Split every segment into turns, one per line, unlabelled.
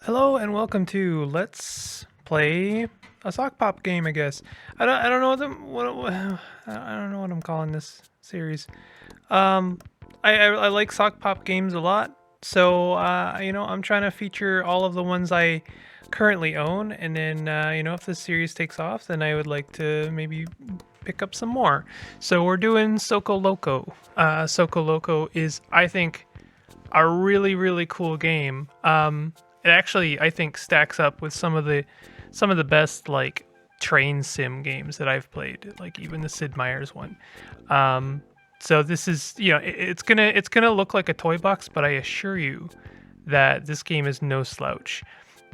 Hello and welcome to Let's Play a SokPop game. I guess I don't know I don't know what I'm calling this series. Um, I like SokPop games a lot, so I'm trying to feature all of the ones I currently own, and then if this series takes off, then I would like to maybe pick up some more. So we're doing Soko Loco. Soko Loco is, I think, a really cool game. It actually, I think, stacks up with some of the best like train sim games that I've played, like even the Sid Meier's one. Um, so this is, it's gonna look like a toy box, but I assure you that this game is no slouch.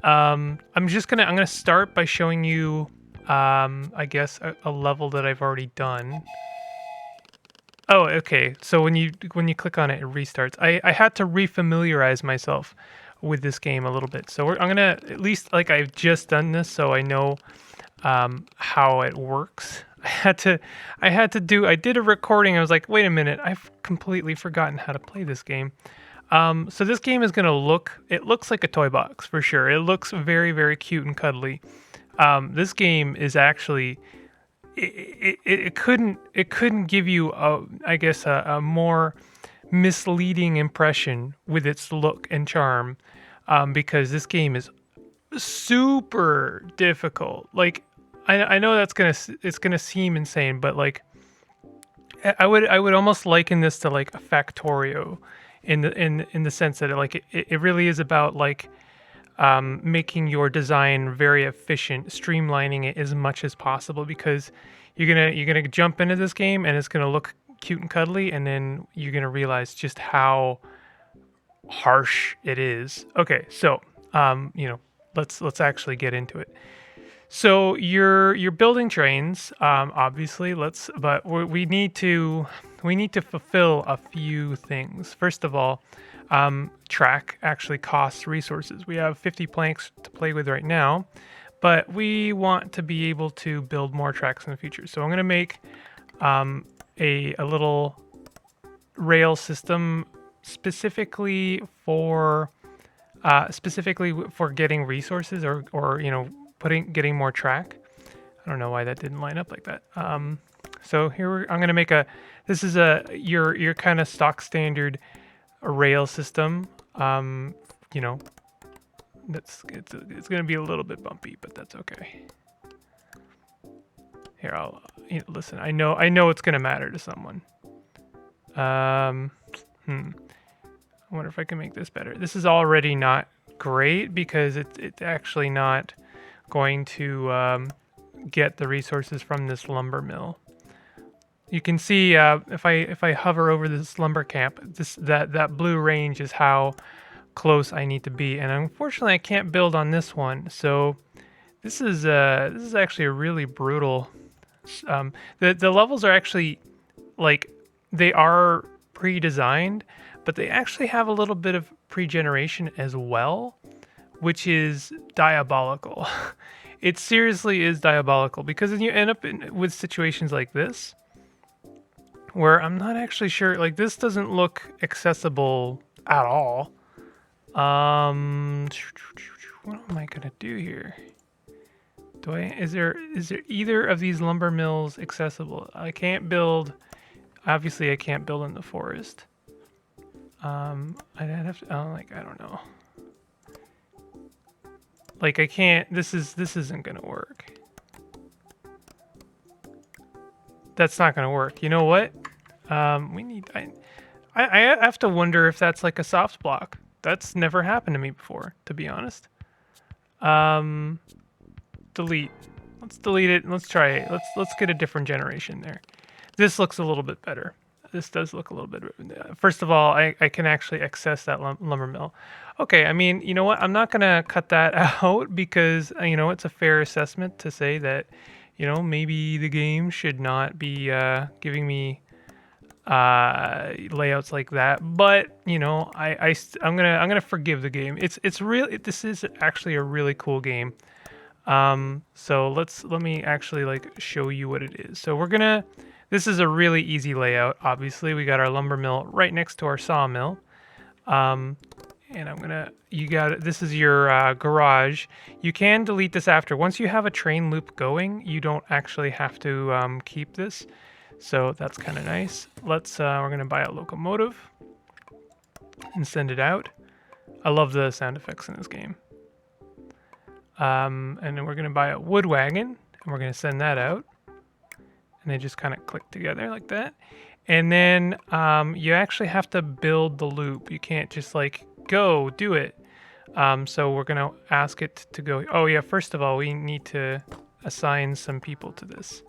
I'm gonna start by showing you, I guess, a level that I've already done. Oh, okay. So when you click on it, it restarts. I had to refamiliarize myself with this game a little bit. So I'm gonna, at least, like, I've just done this, so I know how it works. I did a recording. I was like, wait a minute, I've completely forgotten how to play this game. So this game is gonna it looks like a toy box for sure. It looks very cute and cuddly. This game is actually, it couldn't give you a more misleading impression with its look and charm, because this game is super difficult. Like, I know it's gonna seem insane, but like, I would almost liken this to like a Factorio, in the sense that it really is about like, making your design very efficient, streamlining it as much as possible, because you're gonna jump into this game and it's gonna look cute and cuddly, and then you're gonna realize just how harsh it is. Okay, so let's actually get into it. So you're building trains, obviously. But we need to fulfill a few things. First of all, track actually costs resources. We have 50 planks to play with right now, but we want to be able to build more tracks in the future. So I'm going to make a little rail system specifically for getting resources, or putting getting more track. I don't know why that didn't line up like that. So I'm gonna make a. This is your kind of stock standard rail system. You know it's gonna be a little bit bumpy, but that's okay. Here, I'll listen. I know it's gonna matter to someone. Um, hmm. I wonder if I can make this better. This is already not great because it's actually not going to get the resources from this lumber mill. You can see, if I hover over this lumber camp, that blue range is how close I need to be, and unfortunately I can't build on this one. So this is actually a really brutal. The levels are actually, like, they are pre-designed, but they actually have a little bit of pre-generation as well, which is diabolical. It seriously is diabolical, because then you end up with situations like this, where I'm not actually sure. Like, this doesn't look accessible at all. What am I gonna do here? Is there either of these lumber mills accessible? I can't build. Obviously, I can't build in the forest. I'd have to. Oh, like, I don't know. Like, I can't. This isn't gonna work. That's not gonna work. You know what? We need. I have to wonder if that's like a soft block. That's never happened to me before, to be honest. Um, delete. Let's delete it and let's try it. Let's get a different generation there. This looks a little bit better. This does look a little bit. First of all, I can actually access that lumber mill. Okay, I mean, you know what? I'm not gonna cut that out, because it's a fair assessment to say that maybe the game should not be giving me layouts like that. But I'm gonna forgive the game. It's really, this is actually a really cool game. So let me actually, like, show you what it is. So this is a really easy layout. Obviously, we got our lumber mill right next to our sawmill. Um, And I'm gonna, you got it. This is your garage. You can delete this after. Once you have a train loop going, you don't actually have to keep this. So that's kind of nice. Let's, we're gonna buy a locomotive and send it out. I love the sound effects in this game. And then we're gonna buy a wood wagon and we're gonna send that out. And they just kind of click together like that. And then you actually have to build the loop. You can't just like go do it. So we're gonna ask it to go. Oh yeah, first of all, we need to assign some people to this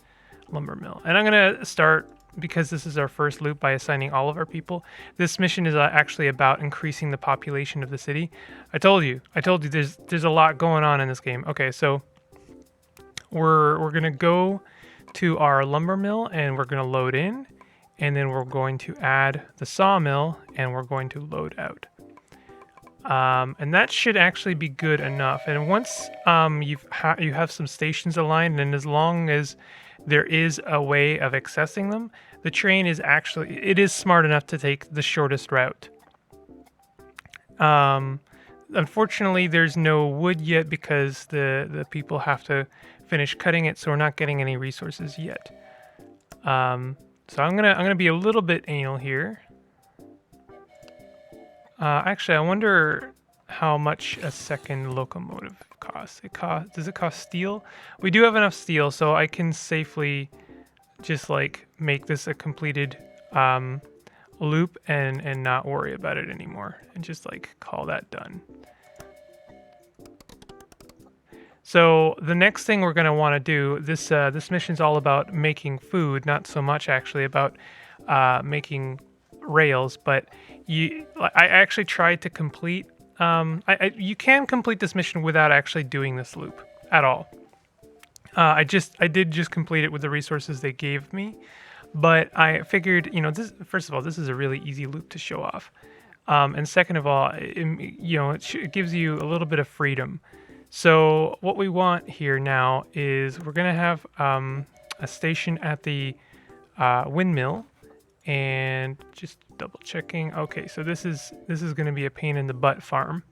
lumber mill. And I'm gonna start, because this is our first loop, by assigning all of our people. This mission is actually about increasing the population of the city. I told you there's a lot going on in this game. Okay, so we're gonna go to our lumber mill and we're gonna load in, and then we're going to add the sawmill and we're going to load out. And that should actually be good enough. And once you have some stations aligned, and as long as there is a way of accessing them, the train is actually, it is smart enough to take the shortest route. Unfortunately, there's no wood yet because the people have to finish cutting it, so we're not getting any resources yet. So I'm gonna be a little bit anal here. Actually, I wonder how much a second locomotive costs. Does it cost steel? We do have enough steel, so I can safely just like make this a completed loop and not worry about it anymore, and just like call that done. So the next thing we're going to want to do, this mission's all about making food, not so much actually about making rails, but I actually tried to complete, you can complete this mission without actually doing this loop at all. I did just complete it with the resources they gave me, but I figured, first of all, this is a really easy loop to show off. And second of all, it gives you a little bit of freedom. So what we want here now is we're going to have a station at the windmill, and just double checking. Okay, so this is going to be a pain in the butt farm,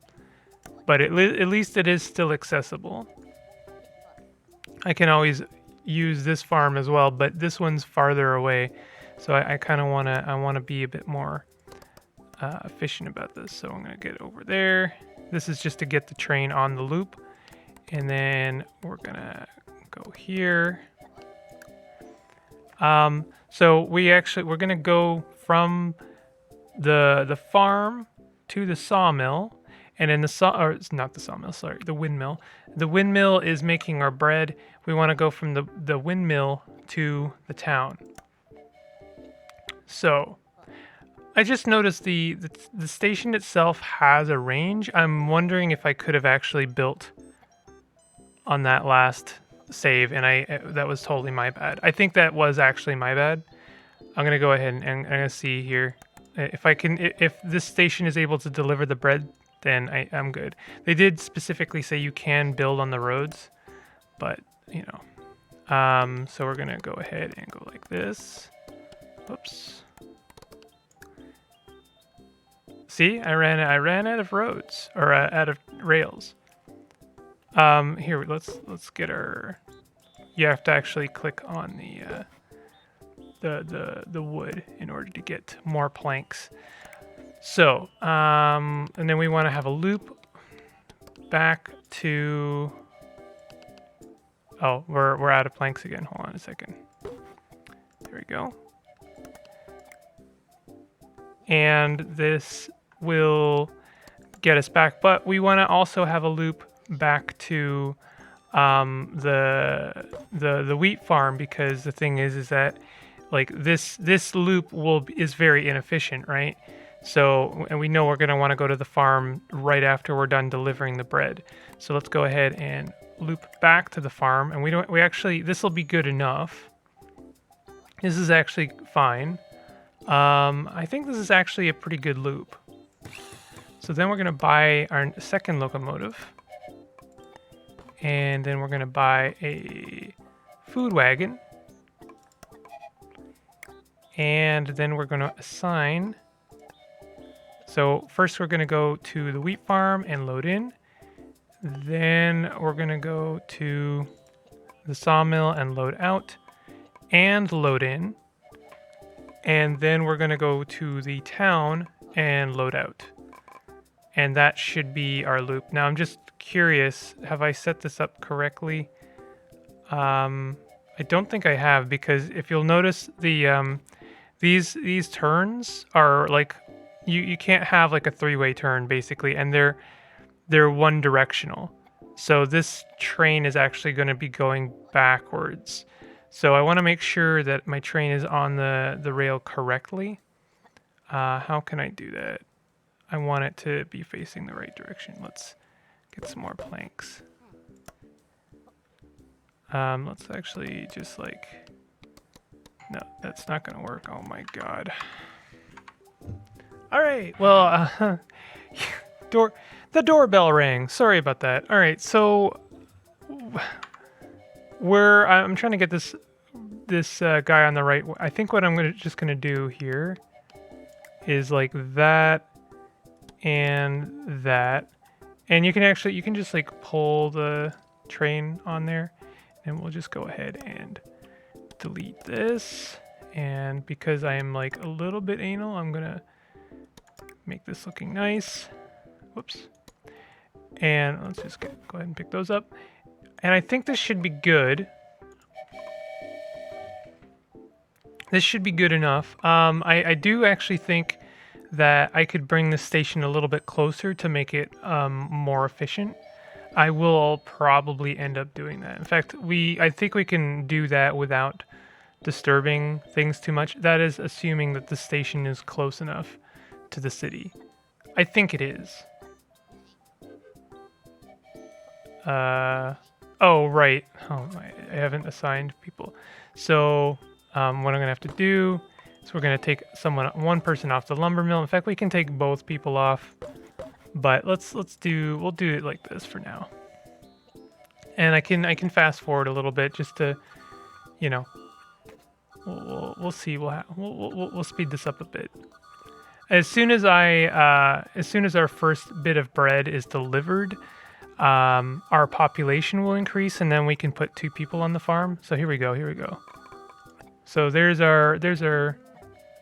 but at least it is still accessible. I can always use this farm as well, but this one's farther away, so I kind of want to be a bit more efficient about this. So I'm going to get over there. This is just to get the train on the loop. And then we're gonna go here. So we're gonna go from the farm to the sawmill, and then it's not the sawmill, sorry, the windmill. The windmill is making our bread. We want to go from the windmill to the town. So I just noticed the station itself has a range. I'm wondering if I could have actually built on that last save, and that was totally my bad. I think that was actually my bad. I'm gonna go ahead and I'm gonna see here if this station is able to deliver the bread, then I'm good. They did specifically say you can build on the roads, but so we're gonna go ahead and go like this. Oops. See, I ran out of roads, or out of rails. Here, let's get our. You have to actually click on the wood in order to get more planks. So, and then we want to have a loop back to. Oh, we're out of planks again. Hold on a second. There we go. And this will get us back, but we want to also have a loop back to the wheat farm, because the thing is that like this loop is very inefficient, right? So, and we know we're going to want to go to the farm right after we're done delivering the bread. So let's go ahead and loop back to the farm, and this will be good enough. This is actually fine. I think this is actually a pretty good loop. So then we're going to buy our second locomotive. And then we're going to buy a food wagon. And then we're going to assign So first we're going to go to the wheat farm and load in. Then we're going to go to the sawmill and load out and load in. And then we're going to go to the town and load out. And that should be our loop. Now I'm just curious, have I set this up correctly? I don't think I have, because if you'll notice the these turns are like you can't have like a three-way turn basically, and they're one directional. So this train is actually going to be going backwards. So I want to make sure that my train is on the rail correctly. How can I do that? I want it to be facing the right direction. Let's get some more planks. Let's actually just like... No, that's not gonna work. Oh my god. Alright, well, the doorbell rang. Sorry about that. Alright, so... I'm trying to get this guy on the right... I think what I'm just gonna do here is like that and that. And you can just like pull the train on there. And we'll just go ahead and delete this. And because I am like a little bit anal, I'm gonna make this looking nice. Whoops. And let's just go ahead and pick those up. And I think this should be good. This should be good enough. I do actually think that I could bring this station a little bit closer to make it more efficient. I will probably end up doing that. In fact, I think we can do that without disturbing things too much. That is assuming that the station is close enough to the city. I think it is. Oh, right. Oh, I haven't assigned people. So what I'm going to have to do is we're going to take one person off the lumber mill. In fact, we can take both people off. But we'll do it like this for now. And I can fast forward a little bit just to, you know, we'll see. We'll speed this up a bit. As soon as our first bit of bread is delivered, our population will increase, and then we can put 2 people on the farm. So here we go. So there's our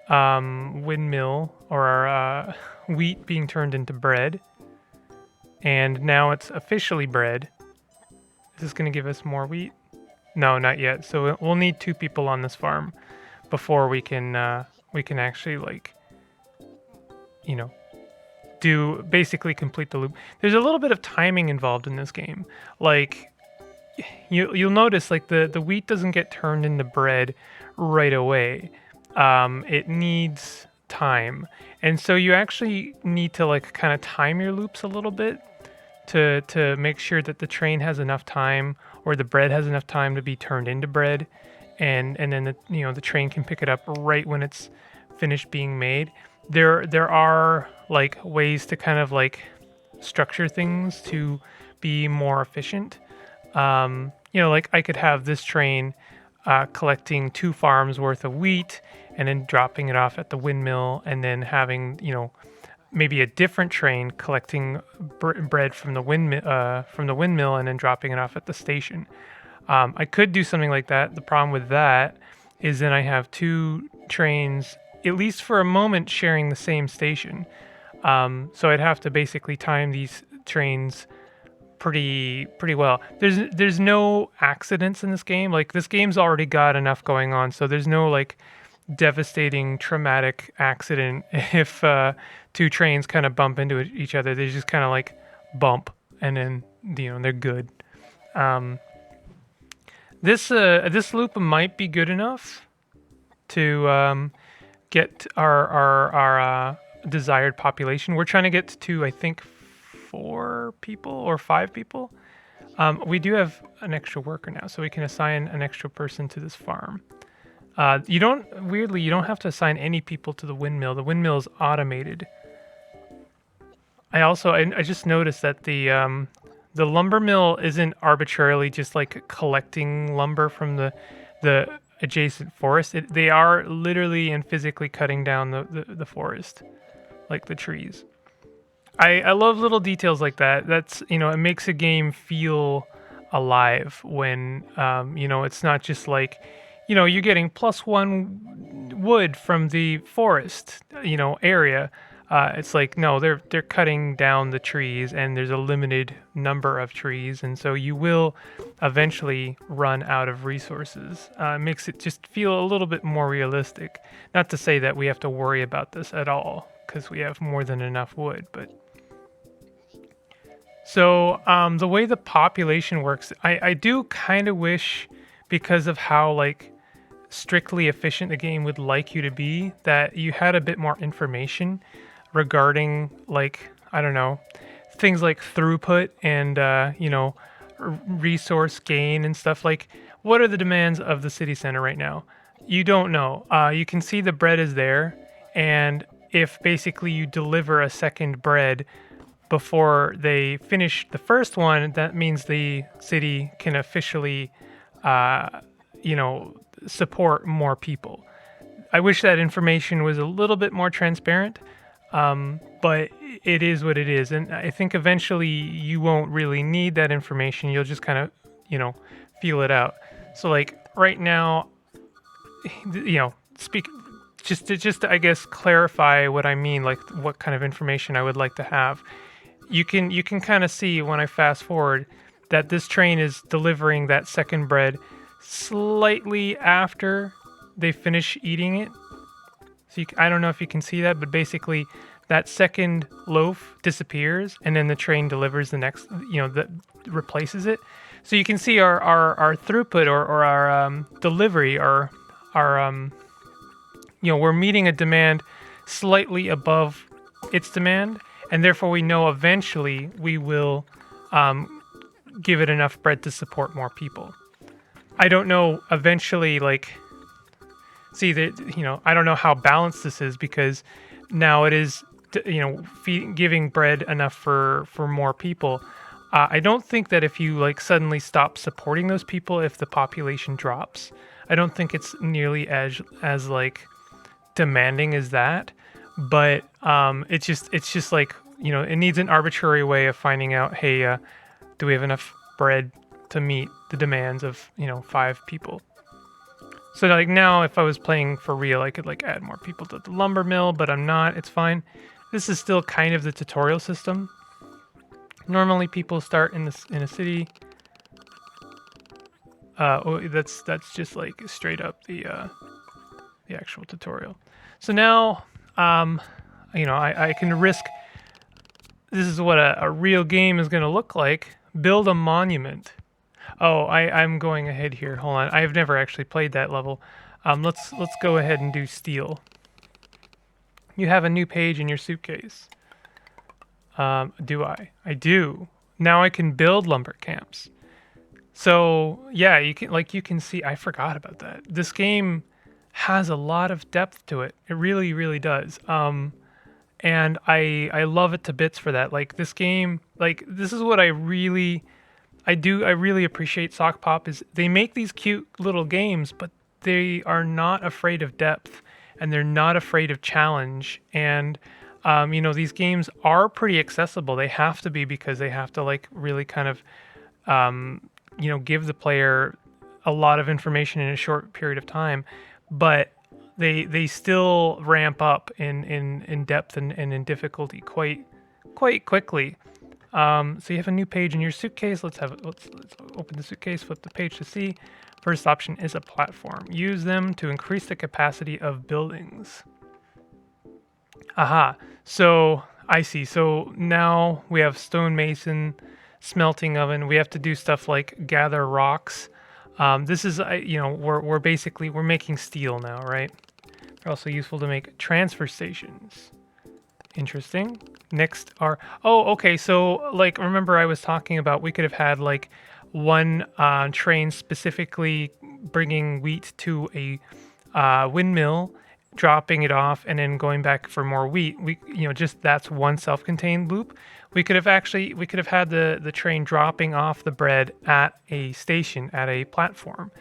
windmill, or our wheat being turned into bread. And now it's officially bread. Is this going to give us more wheat? No, not yet. So we'll need 2 people on this farm before we can actually, like, you know, basically complete the loop. There's a little bit of timing involved in this game. Like, you'll notice, like, the wheat doesn't get turned into bread right away. It needs time. And so you actually need to, like, kind of time your loops a little bit to make sure that the train has enough time, or the bread has enough time to be turned into bread, and then the train can pick it up right when it's finished being made. There are like ways to kind of like structure things to be more efficient. Like I could have this train collecting 2 farms worth of wheat and then dropping it off at the windmill, and then having, maybe a different train collecting bread from the windmill and then dropping it off at the station. I could do something like that. The problem with that is then I have 2 trains, at least for a moment, sharing the same station. So I'd have to basically time these trains pretty well. There's no accidents in this game. Like, this game's already got enough going on, so there's no like devastating traumatic accident if 2 trains kind of bump into each other. They just kind of like bump, and then they're good. This loop might be good enough to get our desired population. We're trying to get to, I think, 4 people or 5 people. We do have an extra worker now, so we can assign an extra person to this farm. You don't have to assign any people to the windmill. The windmill is automated. I just noticed that the lumber mill isn't arbitrarily just like collecting lumber from the adjacent forest. They are literally and physically cutting down the forest. like the trees. I love little details like that. That's, it makes a game feel alive when, it's not just like, you're getting +1 wood from the forest, area. It's like, no, they're cutting down the trees, and there's a limited number of trees, and so you will eventually run out of resources. It makes it just feel a little bit more realistic. Not to say that we have to worry about this at all, because we have more than enough wood, but so the way the population works, I do kind of wish, because of how like strictly efficient the game would like you to be, that you had a bit more information regarding, like, I don't know, things like throughput and resource gain and stuff. Like, what are the demands of the city center right now? You don't know. You can see the bread is there, and if basically you deliver a second bread before they finish the first one, that means the city can officially, you know, support more people. I wish that information was a little bit more transparent, but it is what it is. And I think eventually you won't really need that information. You'll just kind of, feel it out. So like right now, speak just to I guess clarify what I mean, like what kind of information I would like to have. You can kind of see when I fast forward that this train is delivering that second bread slightly after they finish eating it. So I don't know if you can see that, but basically that second loaf disappears, and then the train delivers the next, that replaces it. So you can see our throughput or our delivery, our we're meeting a demand slightly above its demand, and therefore we know eventually we will give it enough bread to support more people. I don't know eventually, like, see that, I don't know how balanced this is, because now it is, giving bread enough for more people. I don't think that if you like suddenly stop supporting those people, if the population drops, I don't think it's nearly as like demanding as that. But it's just like, it needs an arbitrary way of finding out, hey, do we have enough bread to meet the demands of 5 people? So like now, if I was playing for real, I could like add more people to the lumber mill, but I'm not. It's fine. This is still kind of the tutorial system. Normally, people start in a city. That's just like straight up the actual tutorial. So now, I can risk. This is what a real game is going to look like. Build a monument. Oh, I'm going ahead here. Hold on. I've never actually played that level. Let's go ahead and do steel. You have a new page in your suitcase. Do I? I do. Now I can build lumber camps. So yeah, you can see. I forgot about that. This game has a lot of depth to it. It really, really does. And I love it to bits for that. Like this game, like this is what I really appreciate SokPop is they make these cute little games, but they are not afraid of depth, and they're not afraid of challenge. And these games are pretty accessible. They have to be, because they have to like really kind of give the player a lot of information in a short period of time, but they still ramp up in depth and in difficulty quite quickly. So you have a new page in your suitcase. Let's open the suitcase, flip the page to see. First option is a platform. Use them to increase the capacity of buildings. Aha. So I see. So now we have stonemason, smelting oven. We have to do stuff like gather rocks. This is, we're making steel now, right? They're also useful to make transfer stations. Interesting. Next are, okay. So like, remember I was talking about, we could have had like one train specifically bringing wheat to a windmill, dropping it off, and then going back for more wheat. Just that's one self-contained loop. We could have had the train dropping off the bread at a station, at a platform,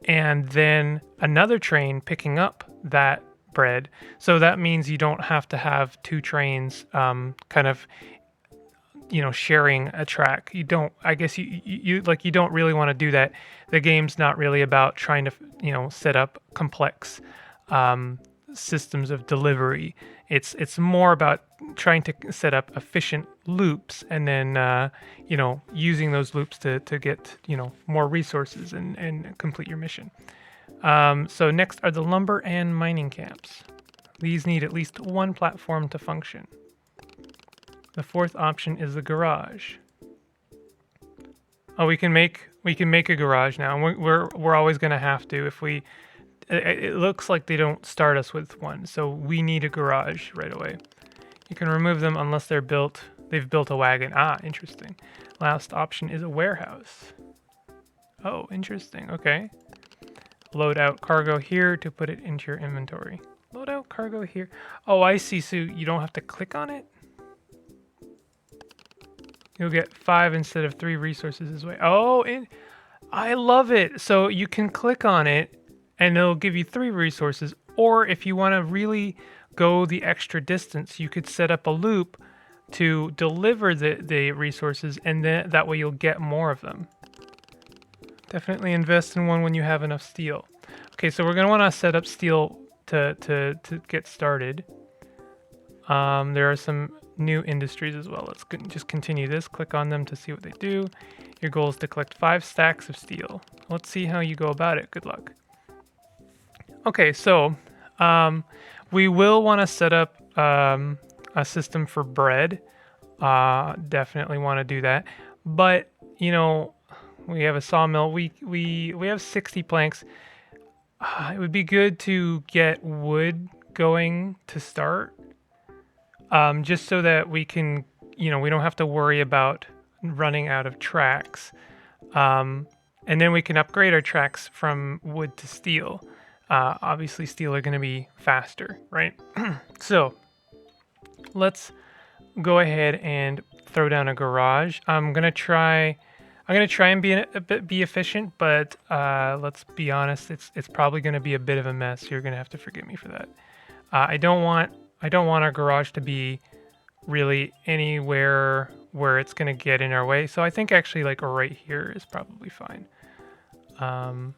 and then another train picking up that bread. So that means you don't have to have two trains kind of, sharing a track. You don't, I guess you don't really want to do that. The game's not really about trying to, set up complex um, systems of delivery. It's more about trying to set up efficient loops and then, using those loops to get, more resources and complete your mission. So next are the lumber and mining camps. These need at least one platform to function. The fourth option is the garage. Oh, we can make a garage now. We're always going to have to if we. It looks like they don't start us with one, so we need a garage right away. You can remove them unless they've built a wagon. Ah, interesting. Last option is a warehouse. Oh, interesting. Okay. Load out cargo here to put it into your inventory. Load out cargo here. Oh, I see. So you don't have to click on it? You'll get 5 instead of 3 resources this way. Oh, I love it. So you can click on it and it'll give you 3 resources. Or if you want to really go the extra distance, you could set up a loop to deliver the resources, and then that way you'll get more of them. Definitely invest in one when you have enough steel. Okay, so we're going to want to set up steel to get started. There are some new industries as well. Let's just continue this. Click on them to see what they do. Your goal is to collect 5 stacks of steel. Let's see how you go about it. Good luck. Okay, so we will want to set up a system for bread. Definitely want to do that. But, we have a sawmill. We have 60 planks. It would be good to get wood going to start. Just so that we can, we don't have to worry about running out of tracks. And then we can upgrade our tracks from wood to steel. Obviously, steel are going to be faster, right? So let's go ahead and throw down a garage. I'm gonna try and be efficient, but let's be honest, it's probably gonna be a bit of a mess. You're gonna have to forgive me for that. I don't want our garage to be really anywhere where it's gonna get in our way. So I think actually like right here is probably fine. And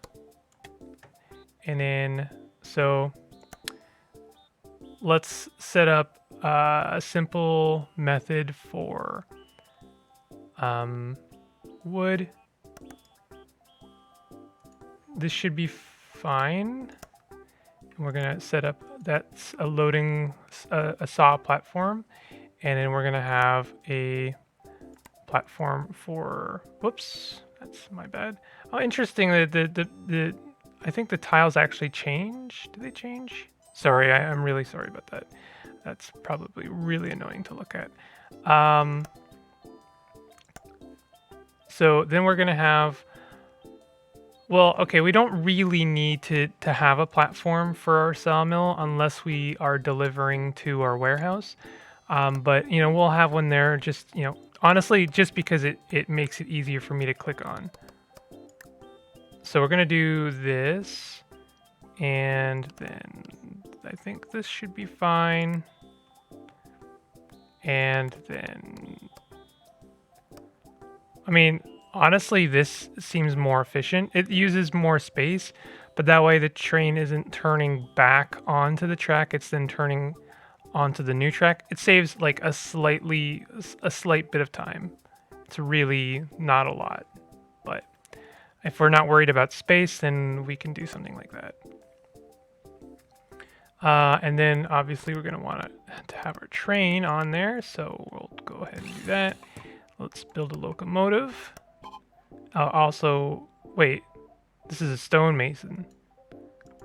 then so let's set up a simple method for wood. This should be fine. And we're gonna set up that's a loading a saw platform, and then we're gonna have a platform for whoops, that's my bad. Oh, interesting. The I think the tiles actually change. Do they change? Sorry, I'm really sorry about that. That's probably really annoying to look at. So then we're gonna have, well, okay, we don't really need to have a platform for our sawmill unless we are delivering to our warehouse. But we'll have one there just, honestly, just because it makes it easier for me to click on. So we're gonna do this, and then I think this should be fine. And then, I mean, honestly, this seems more efficient. It uses more space, but that way the train isn't turning back onto the track. It's then turning onto the new track. It saves like a slight bit of time. It's really not a lot, but if we're not worried about space, then we can do something like that. And then obviously we're going to want to have our train on there, so we'll go ahead and do that. Let's build a locomotive. Also, wait, this is a stonemason.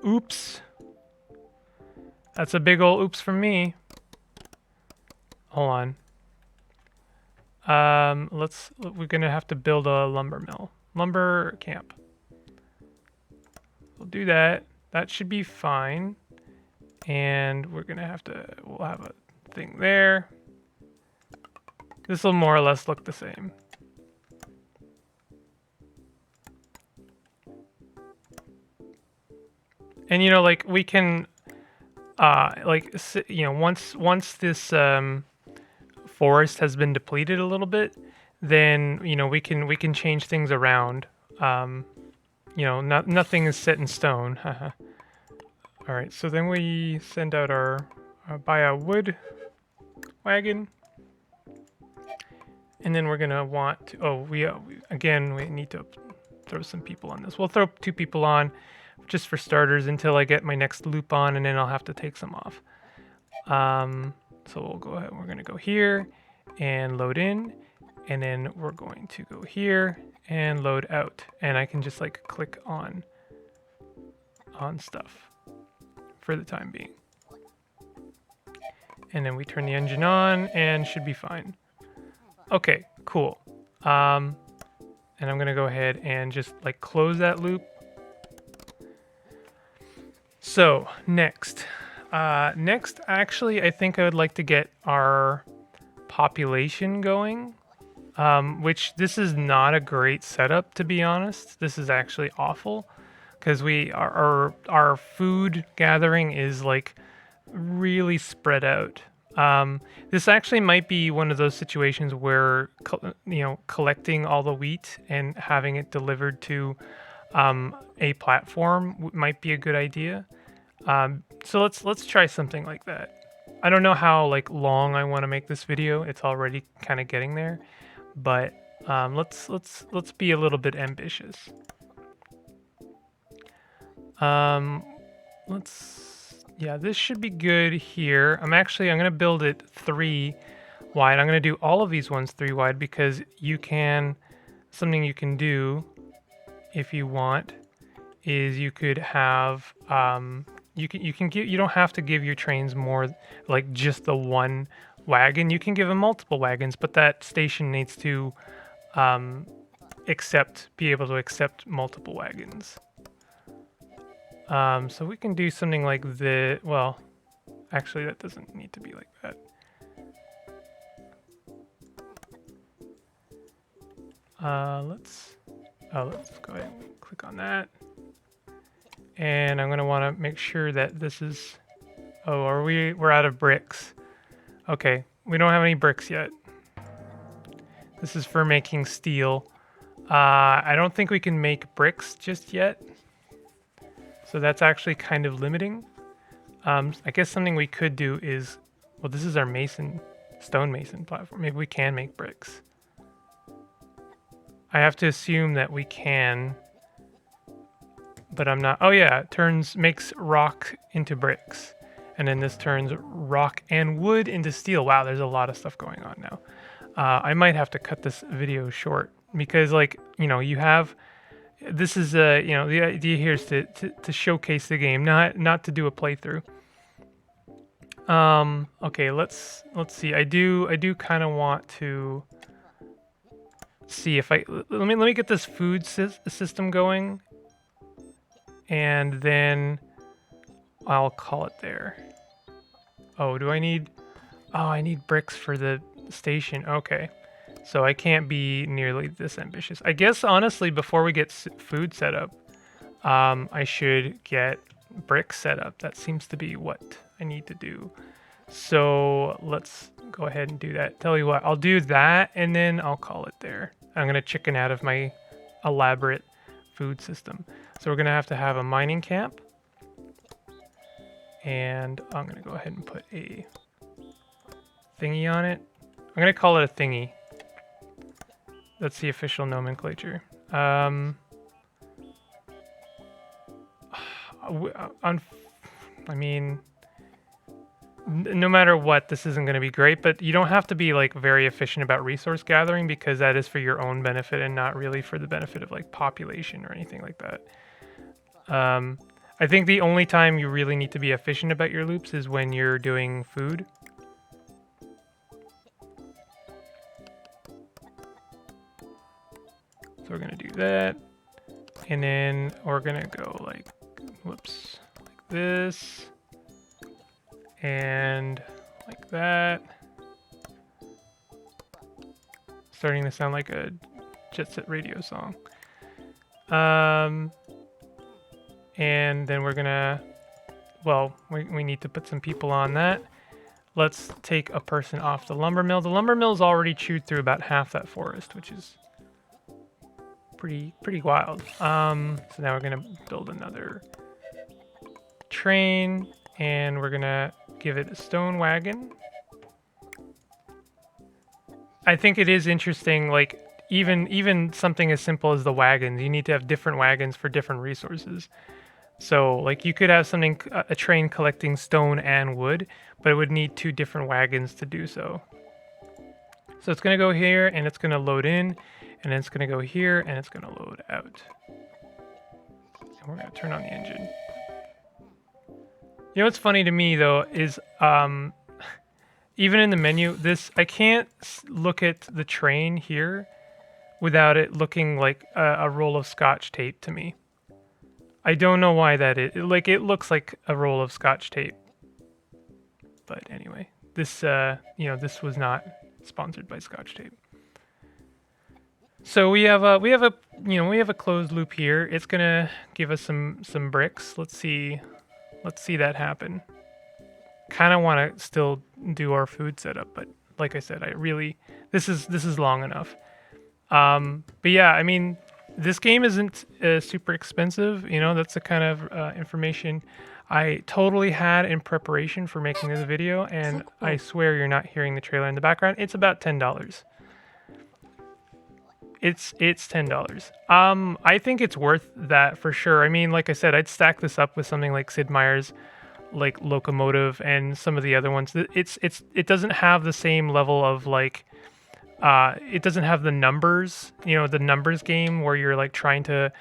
Oops. That's a big ol' oops from me. Hold on. We're going to have to build a lumber mill. Lumber camp. We'll do that. That should be fine. And we'll have a thing there. This will more or less look the same. And like we can once this forest has been depleted a little bit, then we can change things around. Nothing is set in stone. All right, so then we send out our buy a wood wagon, and then we're gonna want to. Oh, again we need to throw some people on this. We'll throw 2 people on, just for starters, until I get my next loop on, and then I'll have to take some off. So we'll go ahead. We're gonna go here and load in, and then we're going to go here and load out, and I can just like click on stuff for the time being. And then we turn the engine on and should be fine. Okay, cool. And I'm gonna go ahead and just like close that loop. So next, actually, I think I would like to get our population going. Which this is not a great setup, to be honest. This is actually awful, because our food gathering is like really spread out. This actually might be one of those situations where collecting all the wheat and having it delivered to a platform might be a good idea. So let's try something like that. I don't know how like long I want to make this video. It's already kind of getting there. But let's be a little bit ambitious. This should be good here. I'm gonna build it 3 wide. I'm gonna do all of these ones 3 wide, because something you can do if you want is you could have you don't have to give your trains more, like just the one wagon. You can give them multiple wagons, but that station needs to be able to accept multiple wagons. So we can do something like this. Well, actually, that doesn't need to be like that. Let's go ahead and click on that. And I'm gonna want to make sure that this is. Oh, we're out of bricks. Okay, we don't have any bricks yet. This is for making steel. I don't think we can make bricks just yet. So that's actually kind of limiting. I guess something we could do is, well, this is our stonemason platform. Maybe we can make bricks. I have to assume that we can, but I'm not. Oh yeah, it makes rock into bricks. And then this turns rock and wood into steel. Wow, there's a lot of stuff going on now. I might have to cut this video short, because this is the idea here is to showcase the game, not to do a playthrough. Okay, let's see. I do kind of want to see if let me get this food system going, and then I'll call it there. Oh, I need bricks for the station. Okay. So I can't be nearly this ambitious. I guess, honestly, before we get food set up, I should get bricks set up. That seems to be what I need to do. So let's go ahead and do that. Tell you what, I'll do that, and then I'll call it there. I'm going to chicken out of my elaborate food system. So we're going to have a mining camp. And I'm going to go ahead and put a thingy on it. I'm going to call it a thingy. That's the official nomenclature. I mean, no matter what, this isn't going to be great, but you don't have to be like very efficient about resource gathering, because that is for your own benefit and not really for the benefit of like population or anything like that. I think the only time you really need to be efficient about your loops is when you're doing food. So we're going to do that. And then we're going to go like this. And like that. Starting to sound like a Jet Set Radio song. And then we'll well, we need to put some people on that. Let's take a person off the lumber mill. The lumber mill's already chewed through about half that forest, which is pretty wild. So now we're gonna build another train, and we're gonna give it a stone wagon. I think it is interesting, like even something as simple as the wagons, you need to have different wagons for different resources. So like you could have something, a train collecting stone and wood, but it would need 2 different wagons to do so. So it's gonna go here and it's gonna load in, and then it's gonna go here and it's gonna load out. And we're gonna turn on the engine. You know what's funny to me though is even in the menu, I can't look at the train here without it looking like a roll of Scotch tape to me. I don't know why that is. Like, it looks like a roll of Scotch tape. But anyway, this this was not sponsored by Scotch tape. So we have a closed loop here. It's gonna give us some bricks. Let's see that happen. Kind of want to still do our food setup, but like I said, this is long enough. But yeah, I mean, this game isn't super expensive. You know, that's the kind of information I totally had in preparation for making this video, and I swear you're not hearing the trailer in the background. It's about $10. It's $10. I think it's worth that for sure. I mean, like I said, I'd stack this up with something like Sid Meier's, like Locomotive, and some of the other ones. It doesn't have the same level of like, it doesn't have the numbers, the numbers game where you're like trying to,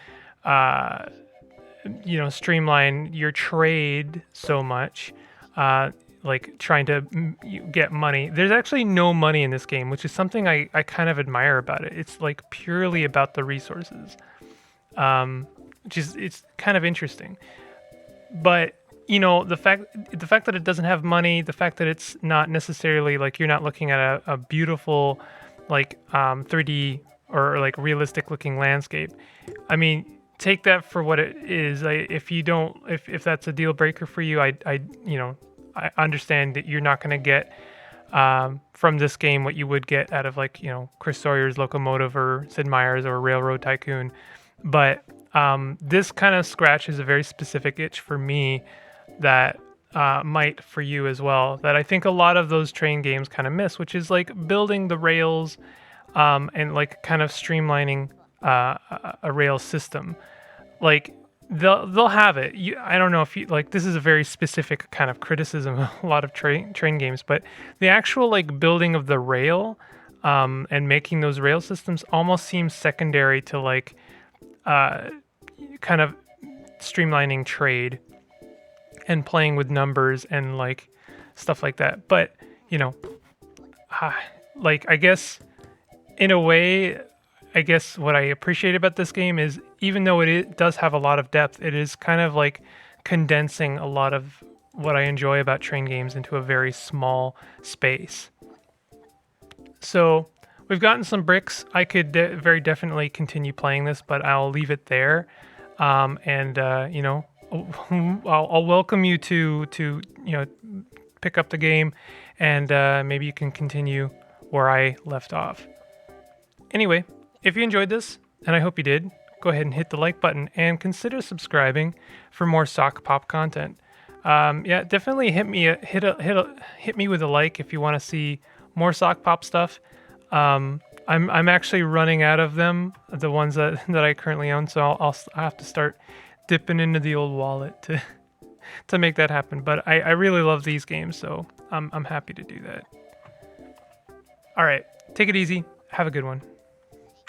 streamline your trade so much, like trying to get money. There's actually no money in this game, which is something I kind of admire about it. It's like purely about the resources, it's kind of interesting. But the fact that it doesn't have money, the fact that it's not necessarily like you're not looking at a beautiful like 3D or like realistic looking landscape. I mean, take that for what it is. If that's a deal breaker for you, I understand that you're not going to get from this game what you would get out of like Chris Sawyer's Locomotive or Sid Meier's or Railroad Tycoon. But this kind of scratches a very specific itch for me that might for you as well, that I think a lot of those train games kind of miss, which is like building the rails and like kind of streamlining a rail system. Like they'll have it. I don't know if you like, this is a very specific kind of criticism of a lot of train games, but the actual like building of the rail and making those rail systems almost seems secondary to like kind of streamlining trade and playing with numbers and like stuff like that. But like I guess in a way, what I appreciate about this game is, even though it does have a lot of depth, it is kind of like condensing a lot of what I enjoy about train games into a very small space. So we've gotten some bricks. I could very definitely continue playing this, but I'll leave it there. I'll welcome you to pick up the game, and maybe you can continue where I left off. Anyway, if you enjoyed this, and I hope you did, go ahead and hit the like button and consider subscribing for more SokPop content. Yeah, definitely hit me with a like if you want to see more SokPop stuff. I'm actually running out of them, the ones that I currently own, so I'll have to start dipping into the old wallet to make that happen. But I really love these games, so I'm happy to do that. All right, take it easy. Have a good one.